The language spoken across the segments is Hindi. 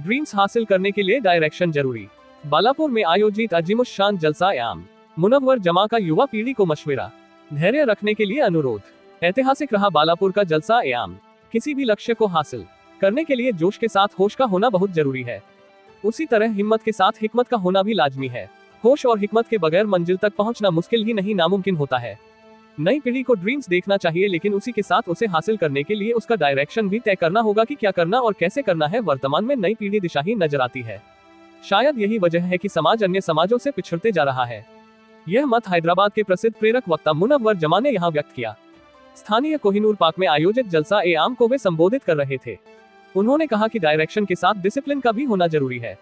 ड्रीम्स हासिल करने के लिए डायरेक्शन जरूरी। बालापुर में आयोजित अजीमुश्शान जलसा-ए-आम, मुनव्वर जमा का युवा पीढ़ी को मशविरा, धैर्य रखने के लिए अनुरोध। ऐतिहासिक रहा बालापुर का जलसा-ए-आम। किसी भी लक्ष्य को हासिल करने के लिए जोश के साथ होश का होना बहुत जरूरी है। उसी तरह हिम्मत के साथ हिकमत का होना भी लाजमी है। होश और हिकमत के बगैर मंजिल तक पहुंचना मुश्किल ही नहीं नामुमकिन होता है। नई पीढ़ी को ड्रीम्स देखना चाहिए, लेकिन उसी के साथ उसे हासिल करने के लिए उसका डायरेक्शन भी तय करना होगा कि क्या करना और कैसे करना है। वर्तमान में नई पीढ़ी दिशाहीन नजर आती है। शायद यही वजह है कि समाज अन्य समाजों से पिछड़ते जा रहा है। यह मत हैदराबाद के प्रसिद्ध प्रेरक वक्ता मुनव्वर जमा ने यहाँ व्यक्त किया। स्थानीय कोहिनूर पार्क में आयोजित जलसा-ए-आम को वे संबोधित कर रहे थे। उन्होंने कहा कि डायरेक्शन के साथ डिसिप्लिन का भी होना जरूरी है।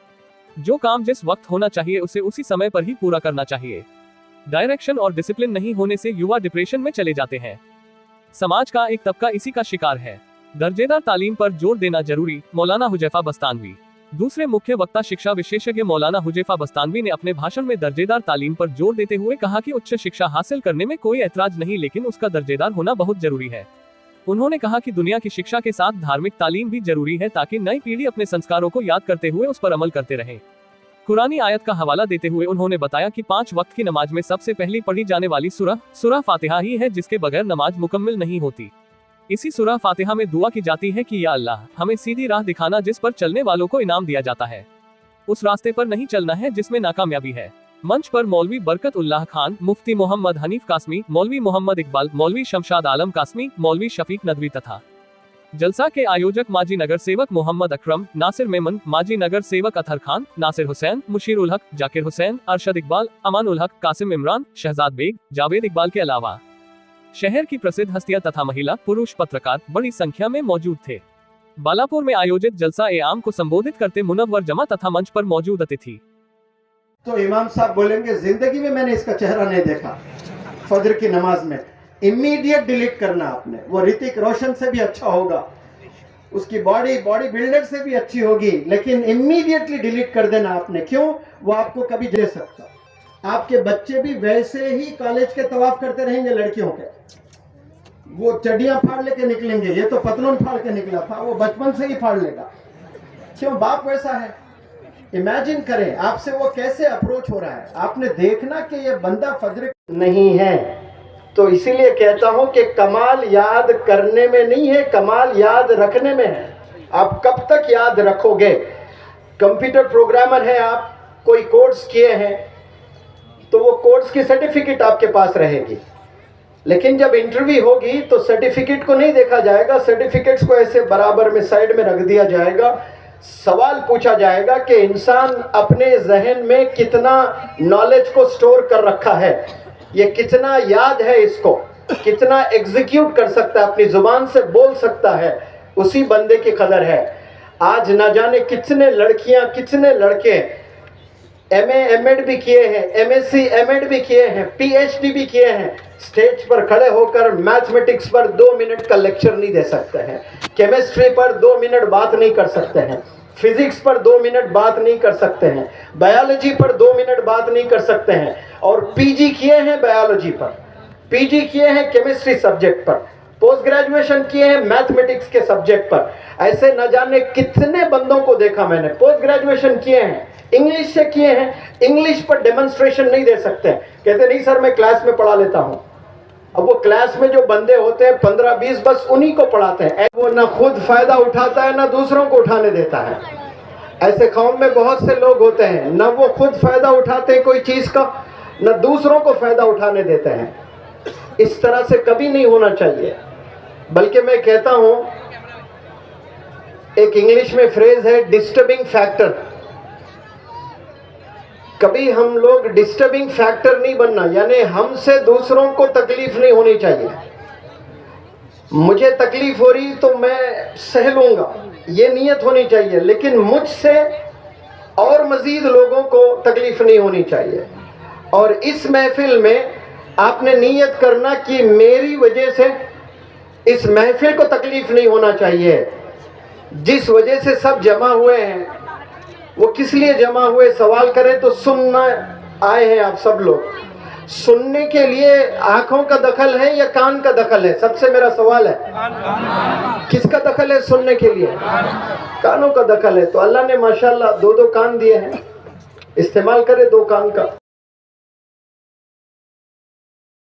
जो काम जिस वक्त होना चाहिए उसे उसी समय पर ही पूरा करना चाहिए। डायरेक्शन और डिसिप्लिन नहीं होने से युवा डिप्रेशन में चले जाते हैं। समाज का एक तबका इसी का शिकार है। दर्जेदार तालीम पर जोर देना जरूरी, मौलाना हुजैफा बस्तानवी। दूसरे मुख्य वक्ता शिक्षा विशेषज्ञ मौलाना हुजैफा बस्तानवी ने अपने भाषण में दर्जेदार तालीम पर जोर देते हुए कहा कि उच्च शिक्षा हासिल करने में कोई ऐतराज नहीं, लेकिन उसका दर्जेदार होना बहुत जरूरी है। उन्होंने कहा कि दुनिया की शिक्षा के साथ धार्मिक तालीम भी जरूरी है, ताकि नई पीढ़ी अपने संस्कारों को याद करते हुए उस पर अमल करते रहे। कुरानी आयत का हवाला देते हुए उन्होंने बताया कि 5 वक्त की नमाज में सबसे पहली पढ़ी जाने वाली सूरह फातिहा ही है, जिसके बगैर नमाज मुकम्मल नहीं होती। इसी सूरह फातिहा में दुआ की जाती है कि या अल्लाह, हमें सीधी राह दिखाना जिस पर चलने वालों को इनाम दिया जाता है। उस रास्ते पर नहीं चलना है जिसमें नाकामयाबी है। मंच पर मौलवी बरकत उल्लाह खान, मुफ्ती मोहम्मद हनीफ कासमी, मौलवी मोहम्मद इकबाल, मौलवी शमशाद आलम कासमी, मौलवी शफीक नदवी तथा जलसा के आयोजक माजी नगर सेवक मोहम्मद अकरम, नासिर मेमन, माजी नगर सेवक अतहर खान, नासिर हुसैन, मुशीर उल हक, जाकिर हुसैन, अरशद इकबाल, अमान उल हक, कासिम इमरान, शहजाद बेग, जावेद इकबाल के अलावा शहर की प्रसिद्ध हस्तियां तथा महिला पुरुष पत्रकार बड़ी संख्या में मौजूद थे। बालापुर में आयोजित जलसा-ए-आम को संबोधित करते मुनव्वर जमा तथा मंच पर मौजूद अतिथि तो इमाम साहब बोलेंगे, जिंदगी में मैंने इसका चेहरा नहीं देखा। फजर की नमाज में इमीडिएट डिलीट करना आपने। वो ऋतिक रोशन से भी अच्छा होगा, उसकी बॉडी बिल्डर से भी अच्छी होगी, लेकिन इमीडिएटली डिलीट कर देना आपने। क्यों? वो आपको कभी दे सकता। आपके बच्चे भी वैसे ही कॉलेज के तवाफ करते रहेंगे लड़कियों के। वो चड्डियां फाड़ लेके निकलेंगे, ये तो पतलून फाड़ के निकला था, वो बचपन से ही फाड़ लेगा। क्यों? बाप वैसा है। इमेजिन करें आपसे वो कैसे अप्रोच हो रहा है। आपने देखना कि ये बंदा फजर नहीं है। तो इसीलिए कहता हूं कि कमाल याद करने में नहीं है, कमाल याद रखने में है। आप कब तक याद रखोगे? कंप्यूटर प्रोग्रामर है आप, कोई कोर्स किए हैं तो वो कोर्स की सर्टिफिकेट आपके पास रहेगी, लेकिन जब इंटरव्यू होगी तो सर्टिफिकेट को नहीं देखा जाएगा। सर्टिफिकेट्स को ऐसे बराबर में साइड में रख दिया जाएगा। सवाल पूछा जाएगा कि इंसान अपने जहन में कितना नॉलेज को स्टोर कर रखा है, ये कितना याद है, इसको कितना एग्जीक्यूट कर सकता है, अपनी जुबान से बोल सकता है, उसी बंदे की कदर है। आज ना जाने कितने लड़कियां कितने लड़के MA MEd भी किए हैं, MSc MEd भी किए हैं, PhD भी किए हैं, स्टेज पर खड़े होकर मैथमेटिक्स पर 2 मिनट का लेक्चर नहीं दे सकते हैं, केमिस्ट्री पर 2 मिनट बात नहीं कर सकते हैं, फिजिक्स पर 2 मिनट बात नहीं कर सकते हैं, बायोलॉजी पर 2 मिनट बात नहीं कर सकते हैं, और पीजी किए हैं बायोलॉजी पर, पीजी किए हैं केमिस्ट्री सब्जेक्ट पर, पोस्ट ग्रेजुएशन किए हैं मैथमेटिक्स के सब्जेक्ट पर। ऐसे न जाने कितने बंदों को देखा मैंने। पोस्ट ग्रेजुएशन किए हैं, इंग्लिश से किए हैं, इंग्लिश पर डेमोन्स्ट्रेशन नहीं दे सकते, कहते नहीं सर मैं क्लास में पढ़ा लेता हूं। अब वो क्लास में जो बंदे होते हैं 15-20 बस उन्हीं को पढ़ाते हैं। वो ना खुद फायदा उठाता है ना दूसरों को उठाने देता है। ऐसे कौम में बहुत से लोग होते हैं, ना वो खुद फायदा उठाते हैं कोई चीज का, ना दूसरों को फायदा उठाने देते हैं। इस तरह से कभी नहीं होना चाहिए। बल्कि मैं कहता हूं, एक इंग्लिश में फ्रेज है डिस्टर्बिंग फैक्टर। कभी हम लोग डिस्टर्बिंग फैक्टर नहीं बनना, यानी हमसे दूसरों को तकलीफ नहीं होनी चाहिए। मुझे तकलीफ हो रही तो मैं सह लूंगा, ये नीयत होनी चाहिए, लेकिन मुझसे और मजीद लोगों को तकलीफ नहीं होनी चाहिए। और इस महफिल में आपने नीयत करना कि मेरी वजह से इस महफिल को तकलीफ नहीं होना चाहिए। जिस वजह से सब जमा हुए हैं वो किस लिए जमा हुए, सवाल करें तो सुनना आए हैं आप सब लोग। सुनने के लिए आंखों का दखल है या कान का दखल है? सबसे मेरा सवाल है, किसका दखल है सुनने के लिए? कानों का दखल है। तो अल्लाह ने माशाल्लाह 2 कान दिए हैं, इस्तेमाल करे 2 कान का।